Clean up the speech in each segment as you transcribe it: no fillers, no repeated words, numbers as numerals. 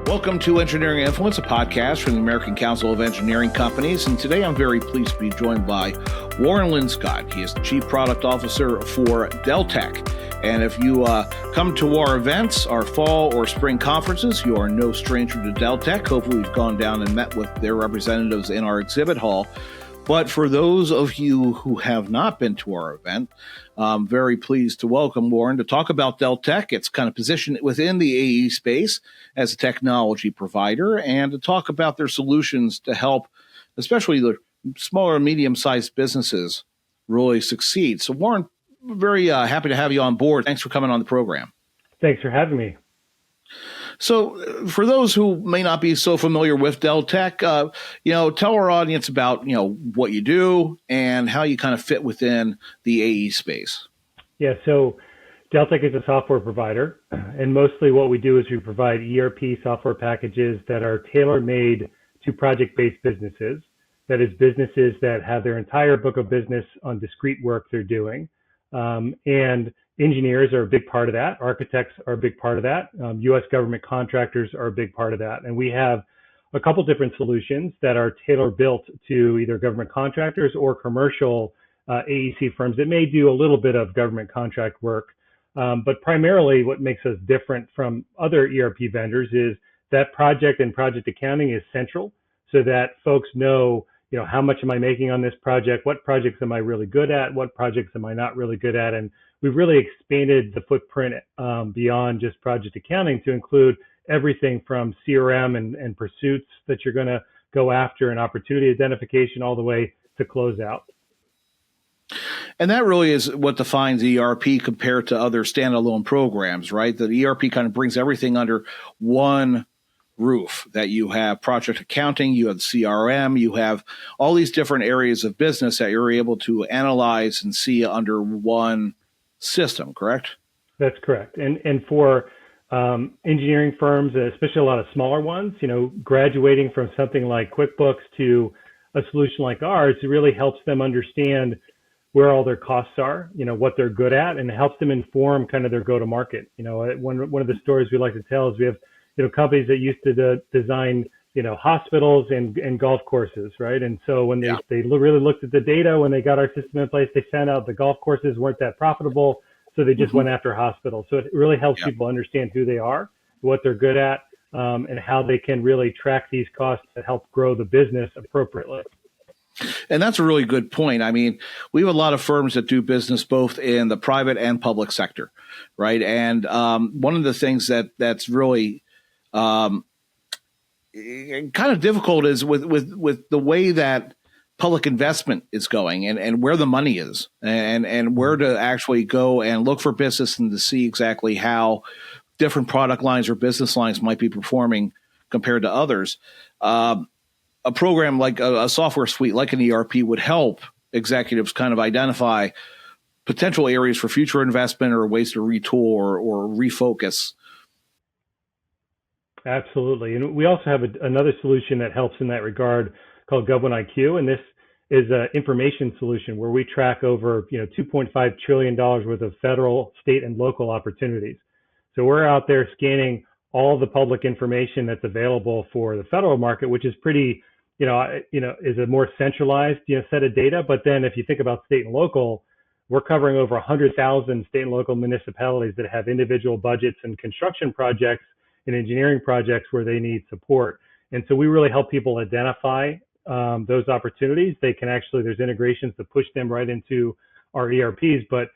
Welcome to Engineering Influence, a podcast from the American Council of Engineering Companies. And today I'm very pleased to be joined by Warren Linscott. He is the Chief Product Officer for Deltek. And if you come to our events, our fall or spring conferences, you are no stranger to Deltek. Hopefully you've gone down and met with their representatives in our exhibit hall. But for those of you who have not been to our event, I'm very pleased to welcome Warren to talk about Deltek. It's kind of positioned within the AE space as a technology provider and to talk about their solutions to help, especially the smaller and medium-sized businesses, really succeed. So, Warren, very happy to have you on board. Thanks for coming on the program. Thanks for having me. So for those who may not be so familiar with Deltek, tell our audience about, what you do and how you kind of fit within the AE space. Yeah, so Deltek is a software provider, and mostly what we do is we provide ERP software packages that are tailor-made to project-based businesses. That is, businesses that have their entire book of business on discrete work they're doing. And engineers are a big part of that. Architects are a big part of that. U.S. government contractors are a big part of that. And we have a couple different solutions that are tailor-built to either government contractors or commercial AEC firms that may do a little bit of government contract work. But primarily what makes us different from other ERP vendors is that project and project accounting is central so that folks know, how much am I making on this project? What projects am I really good at? What projects am I not really good at? And we've really expanded the footprint beyond just project accounting to include everything from CRM and pursuits that you're going to go after and opportunity identification all the way to closeout. And that really is what defines ERP compared to other standalone programs, right? The ERP kind of brings everything under one roof, that you have project accounting, you have CRM, you have all these different areas of business that you're able to analyze and see under one system, correct? That's correct. And for engineering firms, especially a lot of smaller ones, graduating from something like QuickBooks to a solution like ours, it really helps them understand where all their costs are, what they're good at, and it helps them inform kind of their go-to-market. One of the stories we like to tell is we have companies that used to design, hospitals and golf courses, right? And so when they really looked at the data, when they got our system in place, they found out the golf courses weren't that profitable, so they just went after hospitals. So it really helps people understand who they are, what they're good at, and how they can really track these costs to help grow the business appropriately. And that's a really good point. I mean, we have a lot of firms that do business both in the private and public sector, right? And one of the things that's really kind of difficult is with the way that public investment is going and where the money is and where to actually go and look for business and to see exactly how different product lines or business lines might be performing compared to others. A program like a software suite like an ERP would help executives kind of identify potential areas for future investment or ways to retool or refocus. Absolutely. And we also have another solution that helps in that regard called Gov1IQ. And this is an information solution where we track over, $2.5 trillion worth of federal, state, and local opportunities. So we're out there scanning all the public information that's available for the federal market, which is pretty, is a more centralized, set of data. But then if you think about state and local, we're covering over 100,000 state and local municipalities that have individual budgets and construction projects and engineering projects where they need support. And so we really help people identify those opportunities. They can actually, there's integrations to push them right into our ERPs, but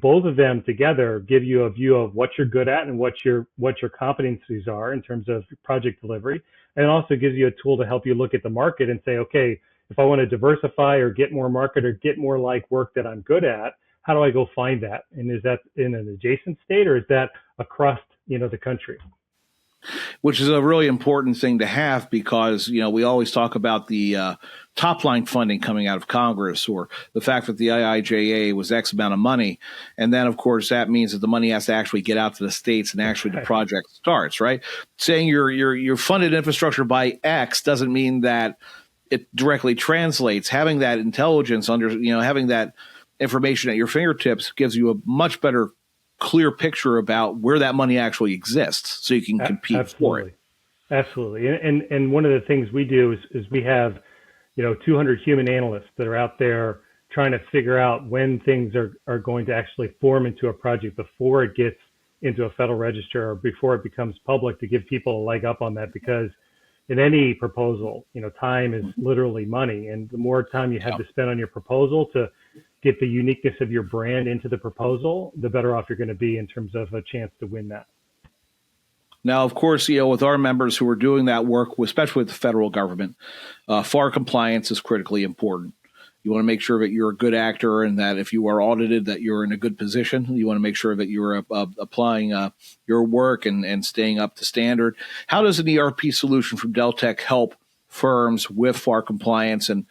both of them together give you a view of what you're good at and what your competencies are in terms of project delivery. And it also gives you a tool to help you look at the market and say, okay, if I want to diversify or get more market or get more like work that I'm good at, how do I go find that? And is that in an adjacent state or is that across, the country? Which is a really important thing to have because, we always talk about the top line funding coming out of Congress or the fact that the IIJA was X amount of money. And then, of course, that means that the money has to actually get out to the states and actually the project starts, right? Saying you're funded infrastructure by X doesn't mean that it directly translates. Having that intelligence having that information at your fingertips gives you a much better clear picture about where that money actually exists so you can compete for it. Absolutely. And one of the things we do is we have, 200 human analysts that are out there trying to figure out when things are going to actually form into a project before it gets into a federal register or before it becomes public, to give people a leg up on that. Because in any proposal, time is literally money. And the more time you have Yeah. to spend on your proposal to get the uniqueness of your brand into the proposal, the better off you're going to be in terms of a chance to win that. Now, of course, with our members who are doing that work, especially with the federal government, FAR compliance is critically important. You want to make sure that you're a good actor and that if you are audited, that you're in a good position. You want to make sure that you're applying your work and staying up to standard. How does an ERP solution from Deltek help firms with FAR compliance and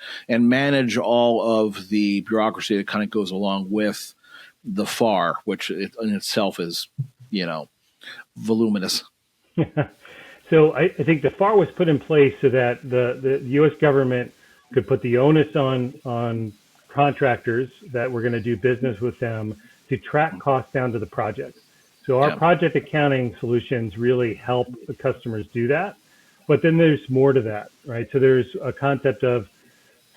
manage all of the bureaucracy that kind of goes along with the FAR, which in itself is, voluminous? So I think the FAR was put in place so that the U.S. government could put the onus on contractors that were going to do business with them to track costs down to the project. So our project accounting solutions really help the customers do that. But then there's more to that, right? So there's a concept of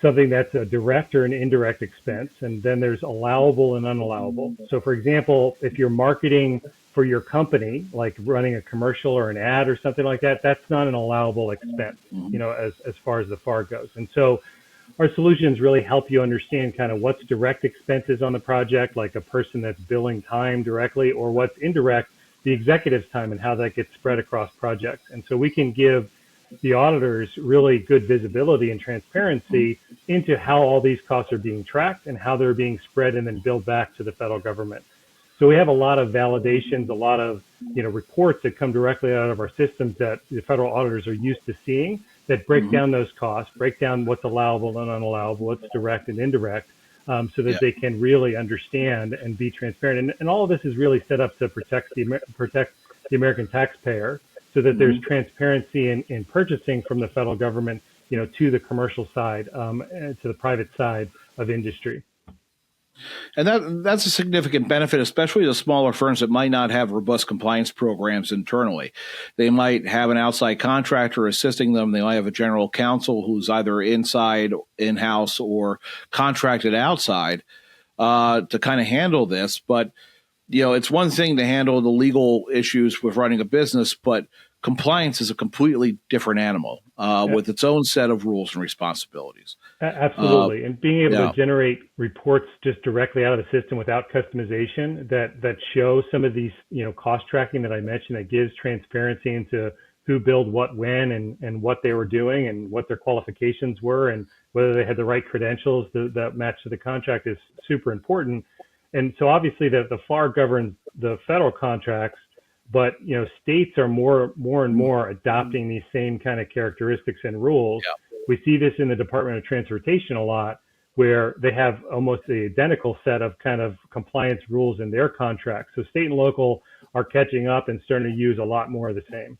something that's a direct or an indirect expense, and then there's allowable and unallowable. So for example, if you're marketing for your company, like running a commercial or an ad or something like that, that's not an allowable expense, as far as the FAR goes. And so our solutions really help you understand kind of what's direct expenses on the project, like a person that's billing time directly, or what's indirect, the executive's time and how that gets spread across projects. And so we can give the auditors really good visibility and transparency into how all these costs are being tracked and how they're being spread and then billed back to the federal government. So we have a lot of validations, a lot of reports that come directly out of our systems that the federal auditors are used to seeing, that break down those costs, break down what's allowable and unallowable, what's direct and indirect, so that they can really understand and be transparent. And all of this is really set up to protect the American taxpayer, so that there's transparency in purchasing from the federal government, to the commercial side, and to the private side of industry. And that's a significant benefit, especially to smaller firms that might not have robust compliance programs internally. They might have an outside contractor assisting them. They might have a general counsel who's either inside, in-house, or contracted outside to kind of handle this. But, it's one thing to handle the legal issues with running a business, but compliance is a completely different animal with its own set of rules and responsibilities. Absolutely. And being able to generate reports just directly out of the system without customization that show some of these, cost tracking that I mentioned, that gives transparency into who billed what when and what they were doing and what their qualifications were and whether they had the right credentials that match to the contract is super important. And so obviously the FAR governs the federal contracts, but states are more and more adopting these same kind of characteristics and rules. We see this in the Department of Transportation a lot, where they have almost the identical set of kind of compliance rules in their contracts. So state and local are catching up and starting to use a lot more of the same.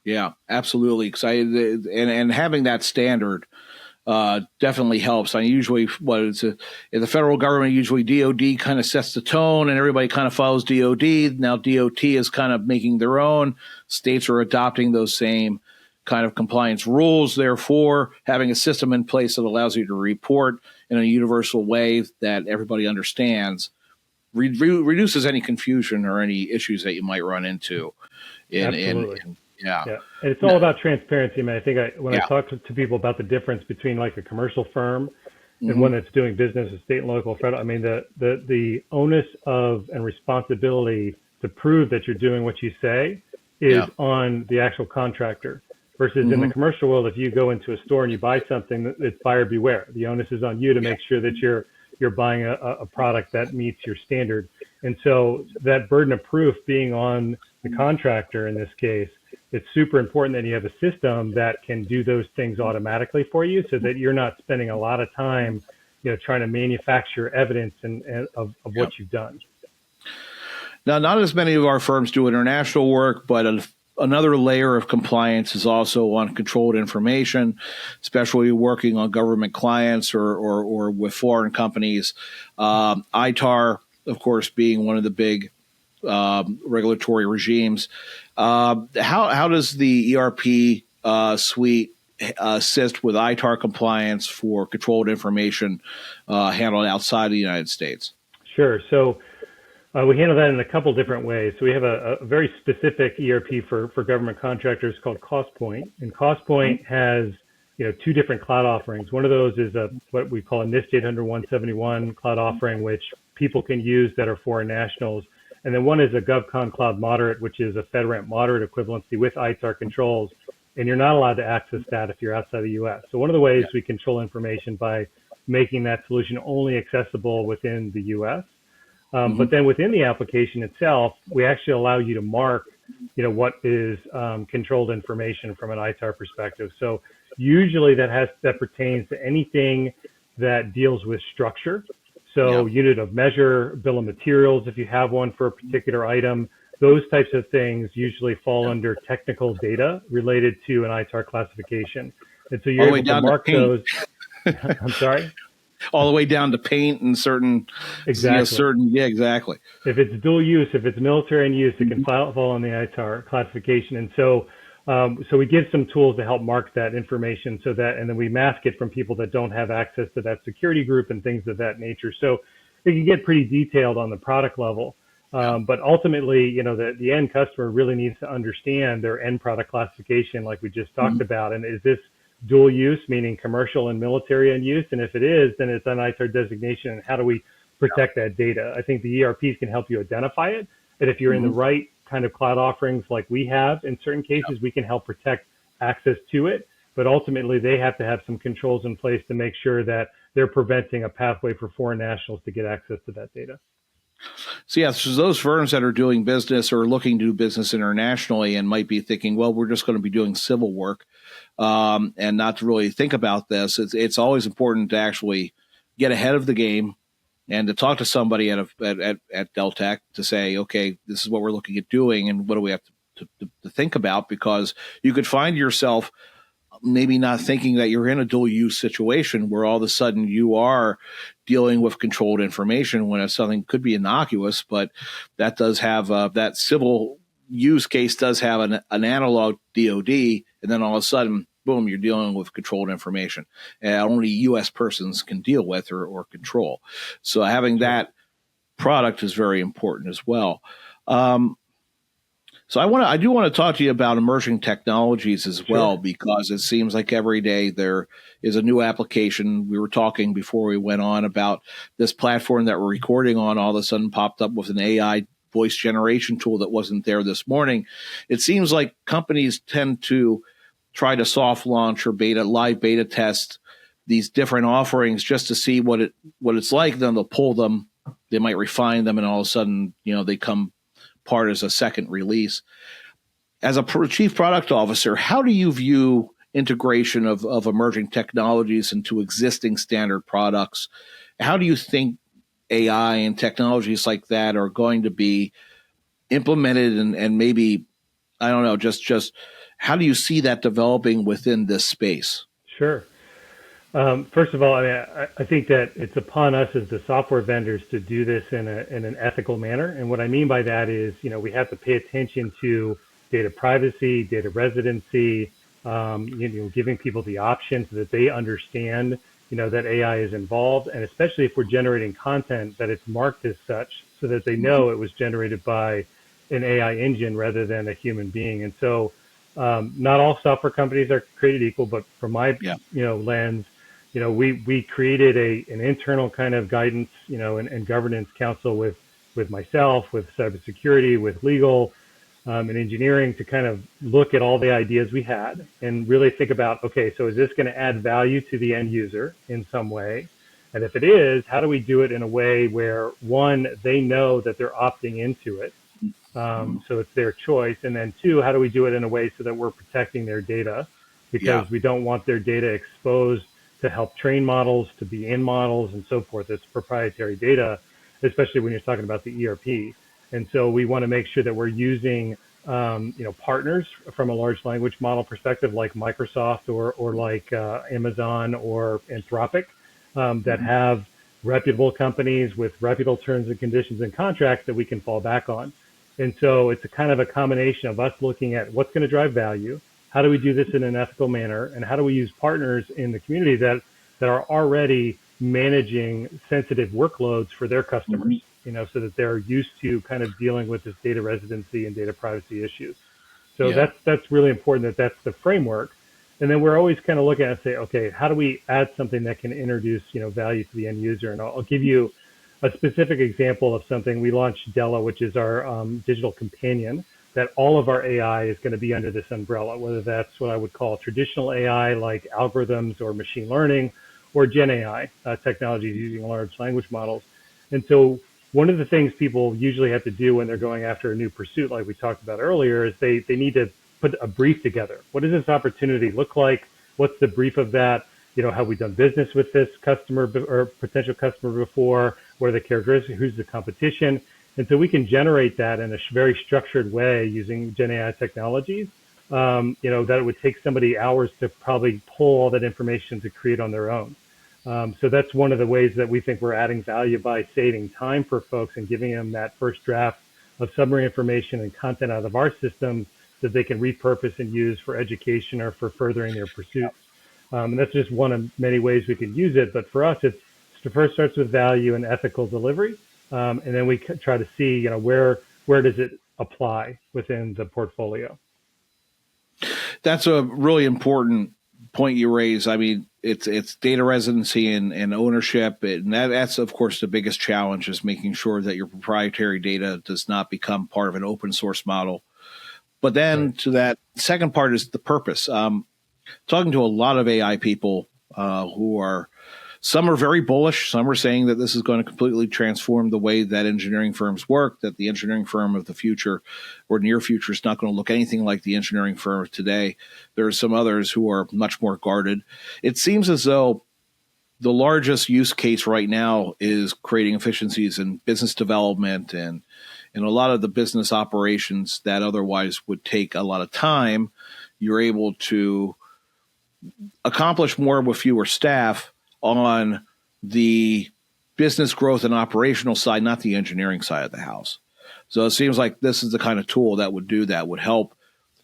Yeah, absolutely. Excited, and having that standard definitely helps. I usually, in the federal government, usually DOD kind of sets the tone and everybody kind of follows DOD. Now DOT is kind of making their own. States are adopting those same kind of compliance rules. Therefore, having a system in place that allows you to report in a universal way that everybody understands reduces any confusion or any issues that you might run into. Absolutely. Yeah. And it's all about transparency. I mean, I think I talk to people about the difference between like a commercial firm and one that's doing business with state and local federal. I mean, the onus of and responsibility to prove that you're doing what you say is on the actual contractor. Versus in the commercial world, if you go into a store and you buy something, it's buyer beware. The onus is on you to make sure that you're buying a product that meets your standard. And so that burden of proof being on the contractor in this case, it's super important that you have a system that can do those things automatically for you, so that you're not spending a lot of time, trying to manufacture evidence of what you've done. Now, not as many of our firms do international work, but another layer of compliance is also on controlled information, especially working on government clients or with foreign companies. ITAR, of course, being one of the big regulatory regimes. How does the ERP suite assist with ITAR compliance for controlled information handled outside the United States? Sure. So we handle that in a couple different ways. So we have a very specific ERP for government contractors called CostPoint, and CostPoint has two different cloud offerings. One of those is what we call a NIST 800-171 cloud offering, which people can use that are foreign nationals. And then one is a GovCon Cloud Moderate, which is a FedRAMP moderate equivalency with ITAR controls. And you're not allowed to access that if you're outside the U.S. So one of the ways we control information by making that solution only accessible within the U.S. But then within the application itself, we actually allow you to mark, what is controlled information from an ITAR perspective. So usually that pertains to anything that deals with structure. So unit of measure, bill of materials, if you have one for a particular item, those types of things usually fall under technical data related to an ITAR classification. And so you're able to mark those. I'm sorry? All the way down to paint and certain. Exactly. Exactly. If it's dual use, if it's military in use, it can fall on the ITAR classification. And so we give some tools to help mark that information and then we mask it from people that don't have access to that security group and things of that nature. So it can get pretty detailed on the product level. But ultimately, the end customer really needs to understand their end product classification like we just talked about. And is this dual use, meaning commercial and military end use? And if it is, then it's an ITAR designation. And how do we protect that data? I think the ERPs can help you identify it. And if you're in the right kind of cloud offerings like we have, in certain cases, we can help protect access to it. But ultimately, they have to have some controls in place to make sure that they're preventing a pathway for foreign nationals to get access to that data. So those firms that are doing business or looking to do business internationally and might be thinking, well, we're just going to be doing civil work and not to really think about this. It's always important to actually get ahead of the game and to talk to somebody at Deltek to say, okay, this is what we're looking at doing and what do we have to think about, because you could find yourself maybe not thinking that you're in a dual use situation where all of a sudden you are dealing with controlled information when something could be innocuous, but that does have that civil use case does have an analog DOD, and then all of a sudden, boom, you're dealing with controlled information only U.S. persons can deal with or control. So having that product is very important as well. So I do want to talk to you about emerging technologies as well, because it seems like every day there is a new application. We were talking before we went on about this platform that we're recording on, all of a sudden popped up with an AI voice generation tool that wasn't there this morning. It seems like companies tend to try to soft launch or live beta test these different offerings just to see what it's like. Then they'll pull them, they might refine them, and all of a sudden, they come part as a second release. As a chief product officer, how do you view integration of emerging technologies into existing standard products? How do you think AI and technologies like that are going to be implemented and maybe, I don't know, just how do you see that developing within this space? Sure. First of all, I think that it's upon us as the software vendors to do this in an ethical manner. And what I mean by that is, we have to pay attention to data privacy, data residency, giving people the option so that they understand, that AI is involved. And especially if we're generating content, that it's marked as such so that they know it was generated by an AI engine rather than a human being. And so not all software companies are created equal, but from my, lens, we created an internal kind of guidance, and governance council with myself, with cybersecurity, with legal, and engineering to kind of look at all the ideas we had and really think about, okay, so is this going to add value to the end user in some way? And if it is, how do we do it in a way where, one, they know that they're opting into it, so it's their choice, and then two, how do we do it in a way so that we're protecting their data, because we don't want their data exposed to help train models, to be in models, and so forth. It's proprietary data, especially when you're talking about the ERP. And so we want to make sure that we're using, partners from a large language model perspective, like Microsoft or like Amazon or Anthropic, that have reputable companies with reputable terms and conditions and contracts that we can fall back on. And so it's a kind of a combination of us looking at what's going to drive value, how do we do this in an ethical manner, and how do we use partners in the community that are already managing sensitive workloads for their customers, Mhm. so that they're used to kind of dealing with this data residency and data privacy issues. So Yeah. that's really important that that's the framework. And then we're always kind of looking at and say, okay, how do we add something that can introduce, value to the end user? And I'll give you a specific example of something. We launched Della, which is our digital companion, that all of our AI is going to be under this umbrella, whether that's what I would call traditional AI, like algorithms or machine learning, or Gen AI technologies using large language models. And so one of the things people usually have to do when they're going after a new pursuit, like we talked about earlier, is they need to put a brief together. What does this opportunity look like? What's the brief of that? Have we done business with this customer or potential customer before? What are the characteristics? Who's the competition? And so we can generate that in a very structured way using Gen AI technologies. That it would take somebody hours to probably pull all that information to create on their own. So that's one of the ways that we think we're adding value by saving time for folks and giving them that first draft of summary information and content out of our systems that they can repurpose and use for education or for furthering their pursuits. And that's just one of many ways we can use it. But for us, it first starts with value and ethical delivery, and then we try to see, where does it apply within the portfolio. That's a really important point you raise. I mean, it's data residency and ownership, and that's of course the biggest challenge is making sure that your proprietary data does not become part of an open source model. But then Right. to that second part is the purpose. Talking to a lot of AI people who are, some are very bullish. Some are saying that this is going to completely transform the way that engineering firms work, that the engineering firm of the future or near future is not going to look anything like the engineering firm of today. There are some others who are much more guarded. It seems as though the largest use case right now is creating efficiencies in business development and in a lot of the business operations that otherwise would take a lot of time. You're able to accomplish more with fewer staff on the business growth and operational side, not the engineering side of the house. So it seems like this is the kind of tool that would do that, would help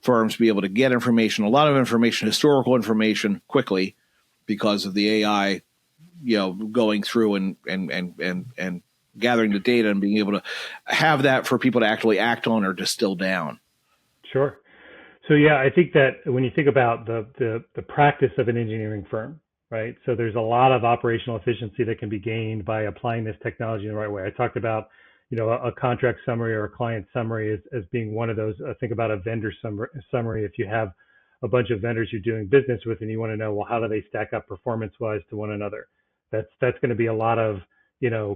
firms be able to get information, a lot of information, historical information quickly because of the AI, going through and gathering the data and being able to have that for people to actually act on or distill down. Sure. So yeah, I think that when you think about the practice of an engineering firm, right? So there's a lot of operational efficiency that can be gained by applying this technology in the right way. I talked about, a contract summary or a client summary as being one of those. Think about a vendor summary. If you have a bunch of vendors you're doing business with and you want to know, well, how do they stack up performance-wise to one another? That's going to be a lot of,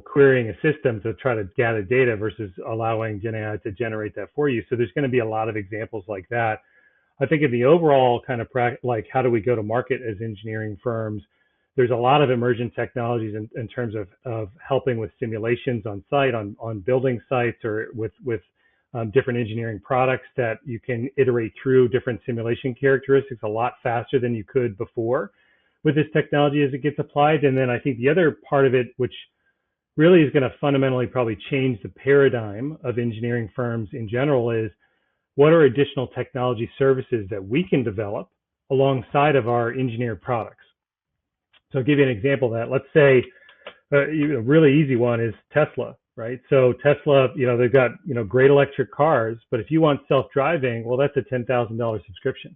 querying a system to try to gather data versus allowing Gen AI to generate that for you. So there's going to be a lot of examples like that. I think in the overall kind of like how do we go to market as engineering firms, there's a lot of emergent technologies in terms of helping with simulations on site, on building sites, or with different engineering products that you can iterate through different simulation characteristics a lot faster than you could before with this technology as it gets applied. And then I think the other part of it, which really is going to fundamentally probably change the paradigm of engineering firms in general, is what are additional technology services that we can develop alongside of our engineered products. So I'll give you an example of that. Let's say a really easy one is Tesla, right? So Tesla, they've got, great electric cars, but if you want self-driving, well, that's a $10,000 subscription.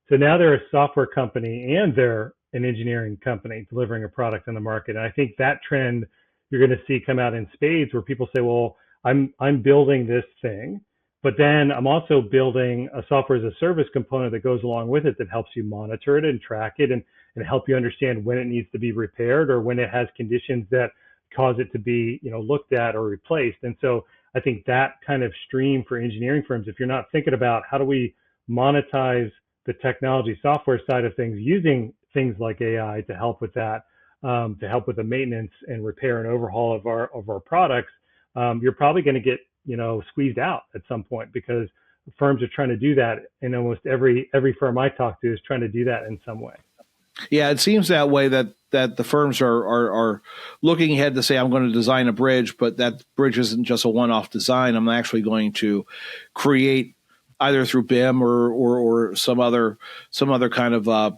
So now they're a software company and they're an engineering company delivering a product on the market. And I think that trend you're going to see come out in spades where people say, well, I'm building this thing, but then I'm also building a software as a service component that goes along with it that helps you monitor it and track it and help you understand when it needs to be repaired or when it has conditions that cause it to be, looked at or replaced. And so I think that kind of stream for engineering firms, if you're not thinking about how do we monetize the technology software side of things using things like AI to help with that, to help with the maintenance and repair and overhaul of our products, you're probably going to get squeezed out at some point because firms are trying to do that, and almost every firm I talk to is trying to do that in some way. Yeah, it seems that way, that the firms are looking ahead to say, I'm going to design a bridge, but that bridge isn't just a one-off design. I'm actually going to create, either through BIM or some other kind of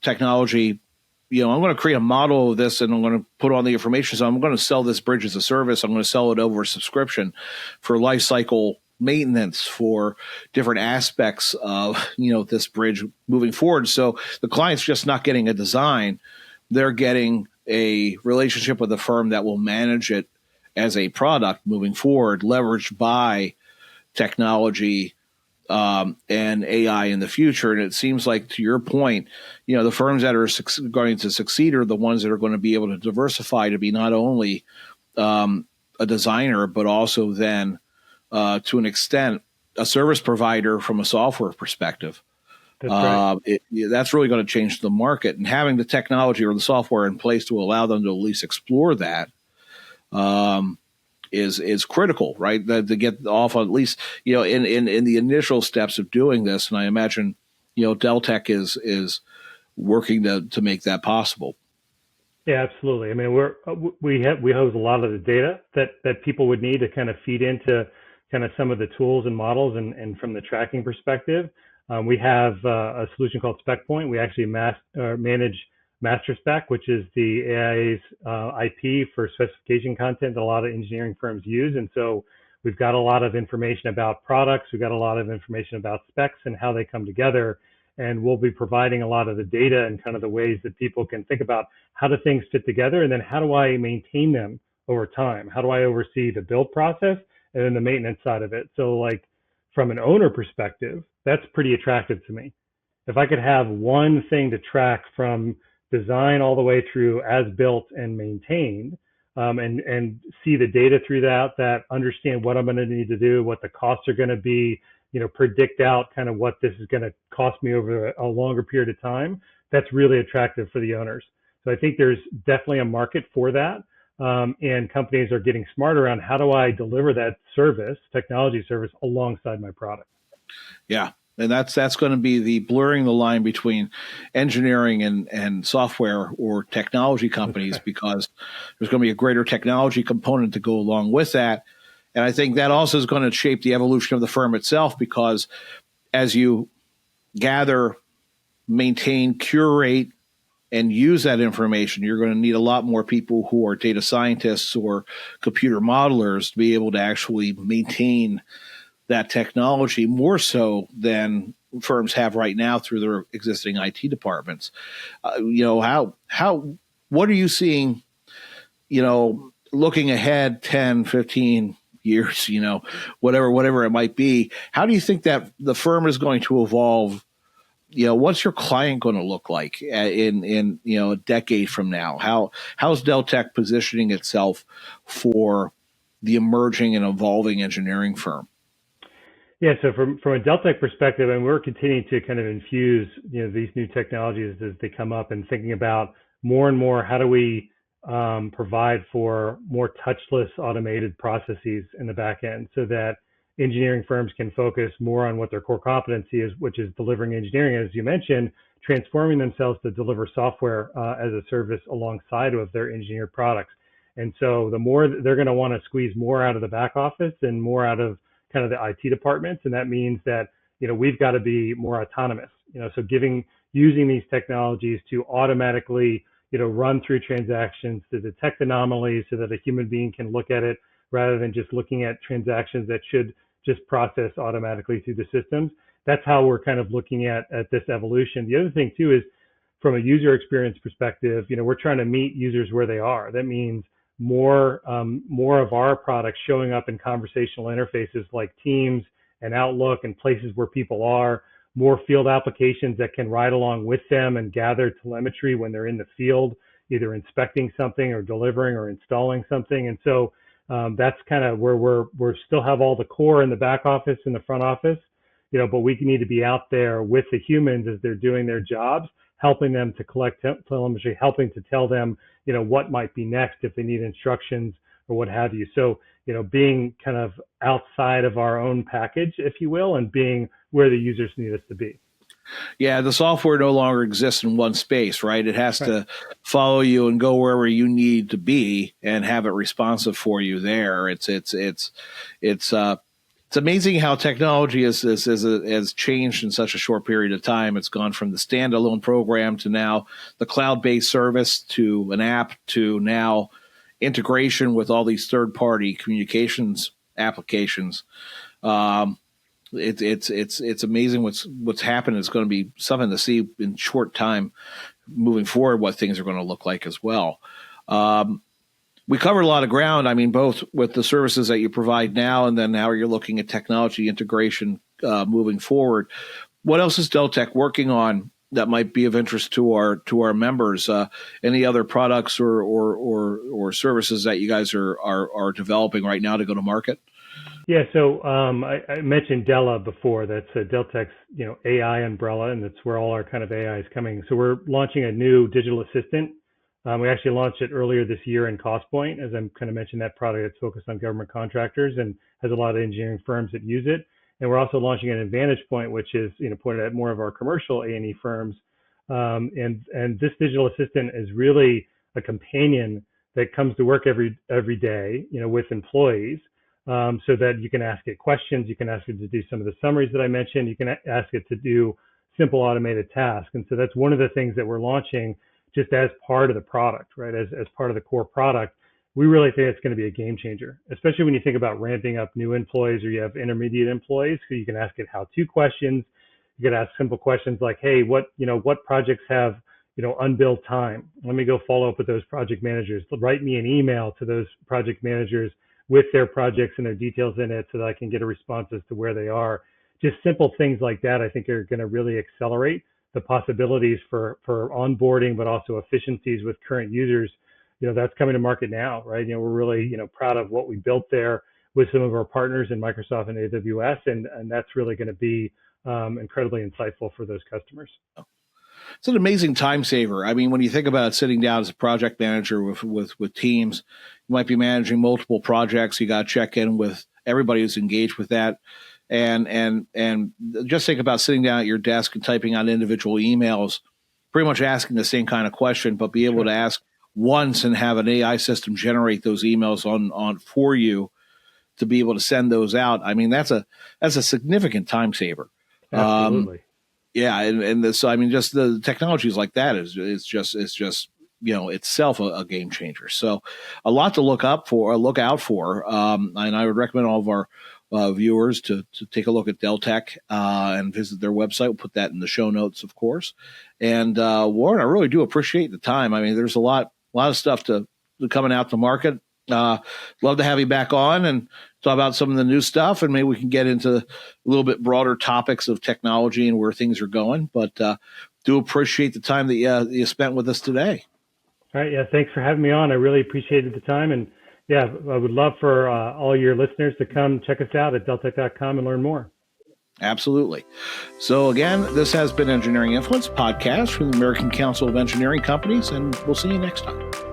technology. I'm going to create a model of this, and I'm going to put on the information. So I'm going to sell this bridge as a service. I'm going to sell it over a subscription for life cycle maintenance, for different aspects of this bridge moving forward. So the client's just not getting a design; they're getting a relationship with a firm that will manage it as a product moving forward, leveraged by technology and AI in the future. And it seems like, to your point, the firms that are going to succeed are the ones that are going to be able to diversify to be not only a designer, but also then, to an extent, a service provider from a software perspective. That's right. That's really going to change the market. And having the technology or the software in place to allow them to at least explore that is critical, right? To get off on, at least, in the initial steps of doing this. And I imagine, Deltek is working to make that possible. Yeah, absolutely. I mean, we host a lot of the data that people would need to kind of feed into kind of some of the tools and models, and from the tracking perspective, we have a solution called SpecPoint. We actually manage MasterSpec, which is the AIA's IP for specification content that a lot of engineering firms use. And so we've got a lot of information about products. We've got a lot of information about specs and how they come together. And we'll be providing a lot of the data and kind of the ways that people can think about how do things fit together, and then how do I maintain them over time? How do I oversee the build process and then the maintenance side of it? So, like, from an owner perspective, that's pretty attractive to me. If I could have one thing to track from design all the way through as built and maintained, and see the data through that understand what I'm going to need to do, what the costs are going to be, predict out kind of what this is going to cost me over a longer period of time, that's really attractive for the owners. So I think there's definitely a market for that. And companies are getting smarter around how do I deliver that service, technology service, alongside my product. Yeah. And that's going to be the blurring the line between engineering and software or technology companies, because there's going to be a greater technology component to go along with that. And I think that also is going to shape the evolution of the firm itself, because as you gather, maintain, curate, and use that information, you're going to need a lot more people who are data scientists or computer modelers to be able to actually maintain that technology, more so than firms have right now through their existing IT departments. What are you seeing, looking ahead 10, 15 years, whatever it might be? How do you think that the firm is going to evolve? What's your client going to look like in a decade from now? How's Deltek positioning itself for the emerging and evolving engineering firm? Yeah, so from a Deltek perspective, and we're continuing to kind of infuse these new technologies as they come up, and thinking about more and more how do we provide for more touchless automated processes in the back end, so that engineering firms can focus more on what their core competency is, which is delivering engineering, as you mentioned, transforming themselves to deliver software as a service alongside of their engineered products. And so the more they're going to want to squeeze more out of the back office and more out of kind of the IT departments. And that means that, we've got to be more autonomous, so using these technologies to automatically, run through transactions to detect anomalies so that a human being can look at it, rather than just looking at transactions that should just process automatically through the systems. That's how we're kind of looking at this evolution. The other thing too is, from a user experience perspective, we're trying to meet users where they are. That means more of our products showing up in conversational interfaces like Teams and Outlook, and places where people are, more field applications that can ride along with them and gather telemetry when they're in the field, either inspecting something or delivering or installing something. And so that's kind of where we're still have all the core in the back office and the front office, but we need to be out there with the humans as they're doing their jobs, helping them to collect telemetry, helping to tell them, what might be next if they need instructions or what have you. So, being kind of outside of our own package, if you will, and being where the users need us to be. Yeah, the software no longer exists in one space, right? It has Right. to follow you and go wherever you need to be and have it responsive for you there. It's amazing how technology has changed in such a short period of time. It's gone from the standalone program to now the cloud-based service to an app to now integration with all these third-party communications applications. It's amazing what's happened. It's going to be something to see in short time moving forward what things are going to look like as well. We covered a lot of ground. I mean, both with the services that you provide now and then how you're looking at technology integration moving forward. What else is Deltek working on that might be of interest to our members? Any other products or services that you guys are developing right now to go to market? Yeah, so I mentioned Della before. That's Deltek's AI umbrella, and that's where all our kind of AI is coming. So we're launching a new digital assistant. We actually launched it earlier this year in Costpoint, as I kind of mentioned, that product that's focused on government contractors and has a lot of engineering firms that use it. And we're also launching an Advantage Point, which is pointed at more of our commercial A&E firms. And this digital assistant is really a companion that comes to work every day, with employees. So that you can ask it questions, you can ask it to do some of the summaries that I mentioned, you can ask it to do simple automated tasks. And so that's one of the things that we're launching just as part of the product, right? As part of the core product. We really think it's going to be a game changer, especially when you think about ramping up new employees or you have intermediate employees. So you can ask it how-to questions. You can ask simple questions like, hey, what projects have, unbilled time? Let me go follow up with those project managers. Write me an email to those project managers with their projects and their details in it so that I can get a response as to where they are. Just simple things like that, I think, are going to really accelerate the possibilities for onboarding, but also efficiencies with current users. That's coming to market now, right? We're really, proud of what we built there with some of our partners in Microsoft and AWS, and that's really going to be incredibly insightful for those customers. It's an amazing time saver. I mean, when you think about sitting down as a project manager with teams, you might be managing multiple projects. You got to check in with everybody who's engaged with that. And just think about sitting down at your desk and typing out individual emails, pretty much asking the same kind of question, but be able to ask once and have an AI system generate those emails on for you to be able to send those out. I mean, that's a significant time saver. Absolutely. Yeah, and so I mean, just the technologies like that is just itself a game changer. So a lot to look out for. And I would recommend all of our viewers to take a look at Deltek and visit their website. We'll put that in the show notes, of course. And Warren, I really do appreciate the time. I mean, there's a lot of stuff to coming out to market. Love to have you back on and talk about some of the new stuff, and maybe we can get into a little bit broader topics of technology and where things are going. But do appreciate the time that you spent with us today. All right. Yeah. Thanks for having me on. I really appreciated the time. And yeah, I would love for all your listeners to come check us out at deltek.com and learn more. Absolutely. So again, this has been Engineering Influence podcast from the American Council of Engineering Companies, and we'll see you next time.